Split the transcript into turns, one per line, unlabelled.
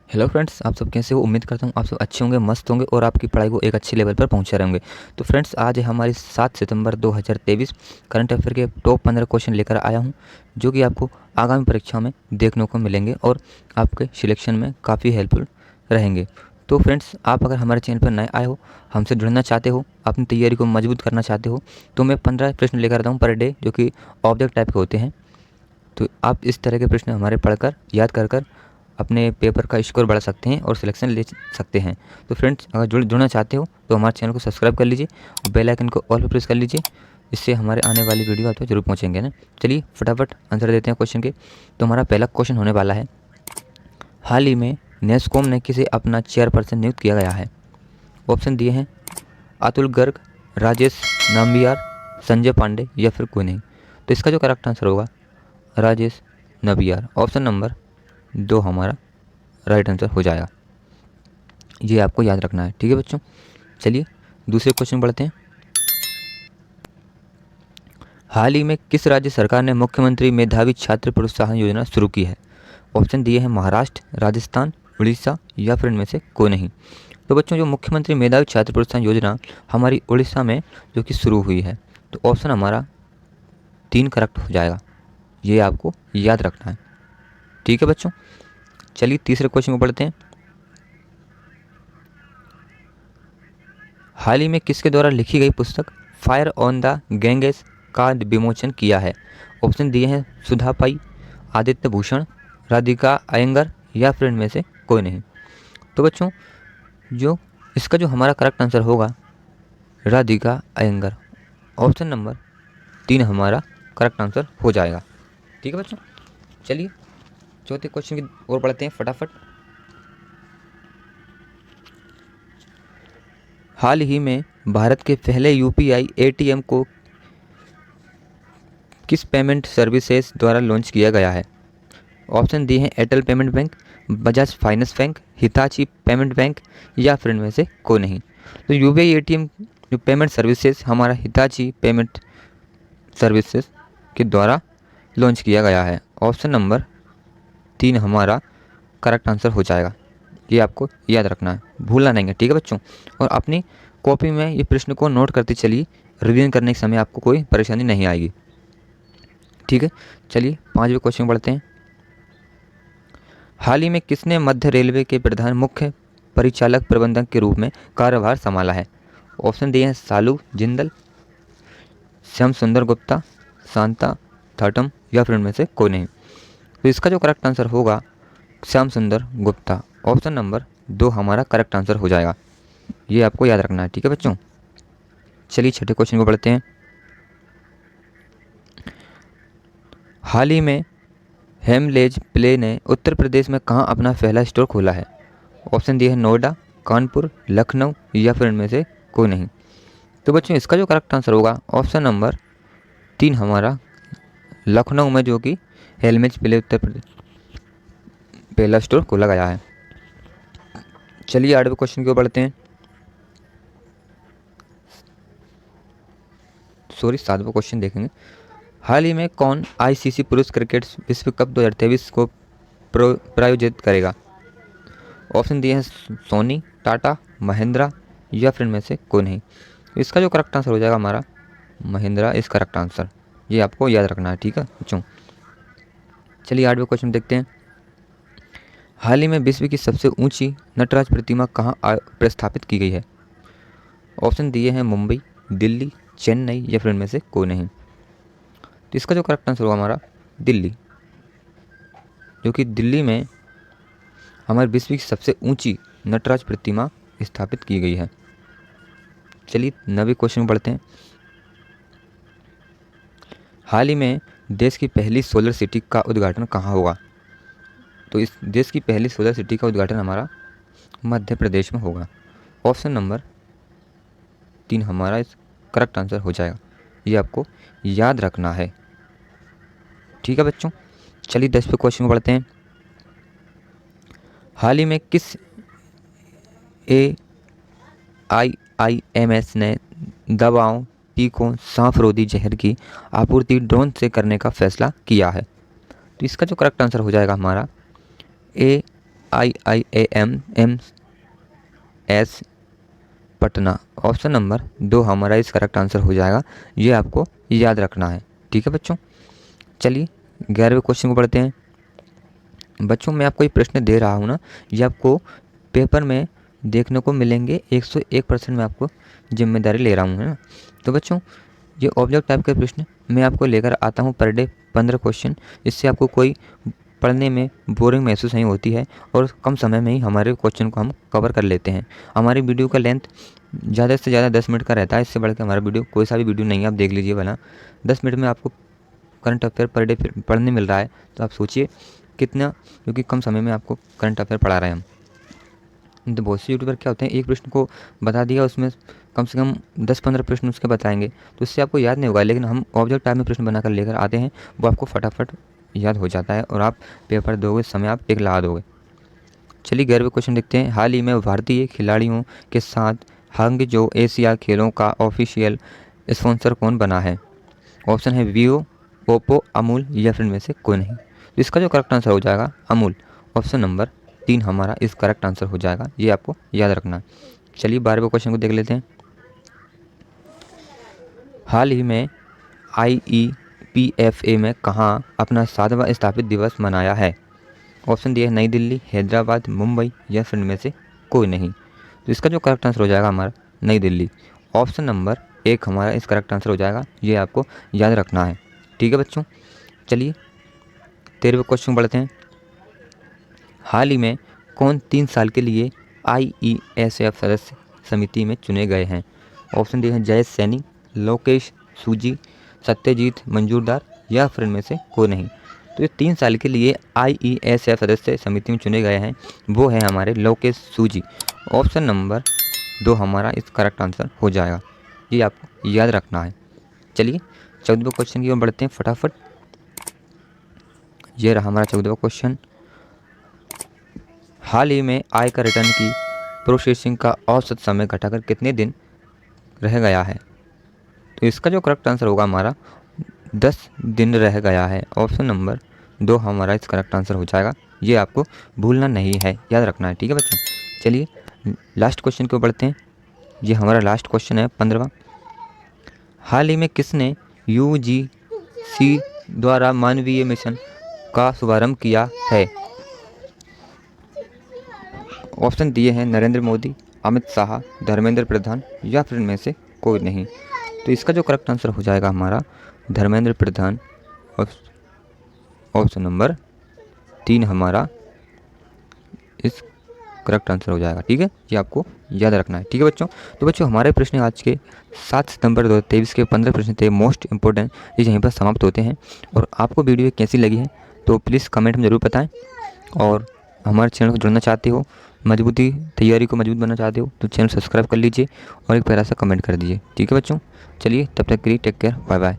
Hello friends, आप सब कैसे हो। उम्मीद करता हूँ आप सब अच्छे होंगे, मस्त होंगे और आपकी पढ़ाई को एक अच्छे लेवल पर पहुँचा रहे होंगे। तो फ्रेंड्स, आज है हमारी 7 सितंबर 2023 करंट अफेयर के टॉप 15 क्वेश्चन लेकर आया हूँ, जो कि आपको आगामी परीक्षा में देखने को मिलेंगे और आपके सिलेक्शन में काफ़ी हेल्पफुल रहेंगे। तो फ्रेंड्स, आप अगर हमारे चैनल पर नए आए हो, हमसे जुड़ना चाहते हो, अपनी तैयारी को मजबूत करना चाहते हो, तो मैं 15 प्रश्न लेकर आता हूँ पर डे, जो कि ऑब्जेक्ट टाइप के होते हैं। तो आप इस तरह के प्रश्न हमारे पढ़कर याद कर कर अपने पेपर का स्कोर बढ़ा सकते हैं और सिलेक्शन ले सकते हैं। तो फ्रेंड्स, अगर जुड़ना चाहते हो तो हमारे चैनल को सब्सक्राइब कर लीजिए और बेल आइकन को ऑल पर प्रेस कर लीजिए। इससे हमारे आने वाली वीडियो आप तक जरूर पहुँचेंगे ना। चलिए फटाफट आंसर देते हैं क्वेश्चन के। तो हमारा पहला क्वेश्चन होने वाला है, हाल ही में नेस्कॉम ने किसे अपना चेयरपर्सन नियुक्त किया गया है। ऑप्शन दिए हैं अतुल गर्ग, राजेश नाम्बियार, संजय पांडे या फिर कोई नहीं। तो इसका जो करेक्ट आंसर होगा राजेश नबियार। ऑप्शन नंबर 2 हमारा राइट आंसर हो जाएगा। ये आपको याद रखना है, ठीक है बच्चों। चलिए दूसरे क्वेश्चन बढ़ते हैं। हाल ही में किस राज्य सरकार ने मुख्यमंत्री मेधावी छात्र प्रोत्साहन योजना शुरू की है। ऑप्शन दिए हैं महाराष्ट्र, राजस्थान, उड़ीसा या फिर इनमें से कोई नहीं। तो बच्चों, जो मुख्यमंत्री मेधावी छात्र प्रोत्साहन योजना हमारी उड़ीसा में जो कि शुरू हुई है, तो ऑप्शन हमारा 3 करेक्ट हो जाएगा। ये आपको याद रखना है, ठीक है बच्चों। चलिए तीसरे क्वेश्चन को पढ़ते हैं। हाल ही में किसके द्वारा लिखी गई पुस्तक फायर ऑन द गैंगेस का विमोचन किया है। ऑप्शन दिए हैं सुधा पाई, आदित्य भूषण, राधिका अयंगर या फिर इनमें से कोई नहीं। तो बच्चों, जो इसका जो हमारा करेक्ट आंसर होगा राधिका अयंगर। ऑप्शन नंबर 3 हमारा करेक्ट आंसर हो जाएगा, ठीक है बच्चों। चलिए चौथे क्वेश्चन की ओर बढ़ते हैं फटाफट। हाल ही में भारत के पहले यूपीआई एटीएम को किस पेमेंट सर्विसेज द्वारा लॉन्च किया गया है। ऑप्शन दिए हैं Airtel payment bank, Bajaj finance bank, Hitachi payment bank या फिर इनमें से कोई नहीं। तो यूपीआई एटीएम जो पेमेंट सर्विसेज हमारा हिताची पेमेंट सर्विसेज के द्वारा लॉन्च किया गया है। ऑप्शन नंबर 3 हमारा करेक्ट आंसर हो जाएगा। ये आपको याद रखना है, भूलना नहीं है, ठीक है बच्चों। और अपनी कॉपी में ये प्रश्न को नोट करते चलिए, रिवीजन करने के समय आपको कोई परेशानी नहीं आएगी, ठीक है। चलिए 5वें क्वेश्चन बढ़ते हैं। हाल ही में किसने मध्य रेलवे के प्रधान मुख्य परिचालक प्रबंधक के रूप में कार्यभार संभाला है। ऑप्शन दिए हैं सालू जिंदल, श्याम सुंदर गुप्ता, शांता थाटम या फिर इनमें से कोई नहीं। तो इसका जो करेक्ट आंसर होगा श्याम सुंदर गुप्ता। ऑप्शन नंबर 2 हमारा करेक्ट आंसर हो जाएगा। ये आपको याद रखना है, ठीक है बच्चों। चलिए छठे क्वेश्चन को पढ़ते हैं। हाल ही में हेमलेज प्ले ने उत्तर प्रदेश में कहाँ अपना पहला स्टोर खोला है। ऑप्शन दिए हैं नोएडा, कानपुर, लखनऊ या फिर इनमें से कोई नहीं। तो बच्चों, इसका जो करेक्ट आंसर होगा ऑप्शन नंबर 3 हमारा लखनऊ में जो कि हेलमेज प्ले उत्तर प्रदेश पहला स्टोर खोला गया है। चलिए 8वें क्वेश्चन की ओर बढ़ते हैं। 7वां क्वेश्चन देखेंगे। हाल ही में कौन आईसीसी पुरुष क्रिकेट विश्व कप 2023 को प्रायोजित करेगा। ऑप्शन दिए हैं सोनी, टाटा, महिंद्रा या फिर इनमें से कोई नहीं। इसका जो करेक्ट आंसर हो जाएगा हमारा महिंद्रा इस करेक्ट आंसर। ये आपको याद रखना है, ठीक है बच्चों। चलिए 8वें क्वेश्चन देखते हैं। हाल ही में विश्व की सबसे ऊंची नटराज प्रतिमा कहाँ प्रस्थापित की गई है। ऑप्शन दिए हैं मुंबई, दिल्ली, चेन्नई या फिर इनमें से कोई नहीं। तो इसका जो करेक्ट आंसर होगा हमारा दिल्ली, जो कि दिल्ली में हमारे विश्व की सबसे ऊंची नटराज प्रतिमा स्थापित की गई है। चलिए 9वें क्वेश्चन में बढ़ते हैं। हाल ही में देश की पहली सोलर सिटी का उद्घाटन कहाँ होगा। तो इस देश की पहली सोलर सिटी का उद्घाटन हमारा मध्य प्रदेश में होगा। ऑप्शन नंबर 3 हमारा इस करेक्ट आंसर हो जाएगा। ये आपको याद रखना है, ठीक है बच्चों। चलिए 10वें क्वेश्चन में बढ़ते हैं। हाल ही में किस AIIMS ने दवाओं, टीकों, सांप-रोधी जहर की आपूर्ति ड्रोन से करने का फैसला किया है। तो इसका जो करेक्ट आंसर हो जाएगा हमारा IIAM पटना। ऑप्शन नंबर 2 हमारा इस करेक्ट आंसर हो जाएगा। ये आपको याद रखना है, ठीक है बच्चों। चलिए 11वें क्वेश्चन को पढ़ते हैं। बच्चों मैं आपको ये प्रश्न दे रहा हूँ ना, ये आपको पेपर में देखने को मिलेंगे। 101% मैं आपको जिम्मेदारी ले रहा हूँ, है ना। तो बच्चों ये ऑब्जेक्ट टाइप के प्रश्न मैं आपको लेकर आता हूँ पर डे 15 क्वेश्चन। इससे आपको कोई पढ़ने में बोरिंग महसूस नहीं होती है और कम समय में ही हमारे क्वेश्चन को हम कवर कर लेते हैं। हमारी वीडियो का लेंथ ज़्यादा से ज़्यादा 10 मिनट का रहता है। इससे बढ़ के हमारा वीडियो कोई सा भी वीडियो नहीं है, आप देख लीजिए भला। 10 मिनट में आपको करंट अफेयर पर डे पढ़ने मिल रहा है, तो आप सोचिए कितना, क्योंकि कम समय में आपको करंट अफेयर पढ़ा रहे हैं हम। तो बहुत से यूट्यूबर क्या होते हैं, एक प्रश्न को बता दिया, उसमें कम से कम 10-15 प्रश्न उसके बताएंगे, तो उससे आपको याद नहीं होगा। लेकिन हम ऑब्जेक्ट टाइप में प्रश्न बनाकर लेकर आते हैं, वो आपको फटाफट याद हो जाता है और आप पेपर दोगे समय आप टिक लगा दोगे। चलिए 11वें क्वेश्चन देखते हैं। हाल ही में भारतीय खिलाड़ियों के साथ हांगजो एशिया खेलों का ऑफिशियल स्पॉन्सर कौन बना है? ऑप्शन है वीओ, ओप्पो, अमूल या फिर इनमें से कोई नहीं। तो इसका जो करेक्ट आंसर हो जाएगा अमूल। ऑप्शन नंबर 3 हमारा इस करेक्ट आंसर हो जाएगा, ये आपको याद रखना है। चलिए 12वें क्वेश्चन को देख लेते हैं। हाल ही में IEPFA में कहाँ अपना 7वां स्थापित दिवस मनाया है? ऑप्शन दिए है नई दिल्ली, हैदराबाद, मुंबई या फिर इनमें से कोई नहीं। तो इसका जो करेक्ट आंसर हो जाएगा हमारा नई दिल्ली। ऑप्शन नंबर 1 हमारा इस करेक्ट आंसर हो जाएगा, ये आपको याद रखना है, ठीक है बच्चों। चलिए 13वें क्वेश्चन पढ़ते हैं। हाल ही में कौन 3 साल के लिए IESF सदस्य समिति में चुने गए हैं? ऑप्शन दिए हैं जयेश सैनी, लोकेश सूजी, सत्यजीत मंजूरदार या फिर इनमें से कोई नहीं। तो ये 3 साल के लिए IESF सदस्य समिति में चुने गए हैं, वो है हमारे लोकेश सूजी। ऑप्शन नंबर 2 हमारा इस करेक्ट आंसर हो जाएगा, ये आपको याद रखना है। चलिए 14वें क्वेश्चन की ओर बढ़ते हैं फटाफट। ये रहा हमारा 14वां क्वेश्चन। हाल ही में आयकर रिटर्न की प्रोसेसिंग का औसत समय घटाकर कितने दिन रह गया है? तो इसका जो करेक्ट आंसर होगा हमारा 10 दिन रह गया है। ऑप्शन नंबर 2 हमारा इस करेक्ट आंसर हो जाएगा, ये आपको भूलना नहीं है, याद रखना है, ठीक है बच्चों। चलिए लास्ट क्वेश्चन को बढ़ते हैं। ये हमारा लास्ट क्वेश्चन है 15वां। हाल ही में किसने UGC द्वारा मानवीय मिशन का शुभारंभ किया है? ऑप्शन दिए हैं नरेंद्र मोदी, अमित शाह, धर्मेंद्र प्रधान या फिर इनमें से कोई नहीं। तो इसका जो करेक्ट आंसर हो जाएगा हमारा धर्मेंद्र प्रधान। ऑप्शन नंबर 3 हमारा इस करेक्ट आंसर हो जाएगा, ठीक है, ये आपको याद रखना है, ठीक है बच्चों। तो बच्चों हमारे प्रश्न आज के 7 सितंबर 2023 के 15 प्रश्न थे मोस्ट इंपॉर्टेंट, ये यहीं पर समाप्त होते हैं। और आपको वीडियो कैसी लगी है तो प्लीज़ कमेंट में ज़रूर बताएं। और हमारे चैनल को जुड़ना चाहते हो, मजबूती तैयारी को मजबूत बनना चाहते हो, तो चैनल सब्सक्राइब कर लीजिए और एक प्यारा सा कमेंट कर दीजिए, ठीक है बच्चों। चलिए तब तक के लिए टेक केयर, बाय बाय।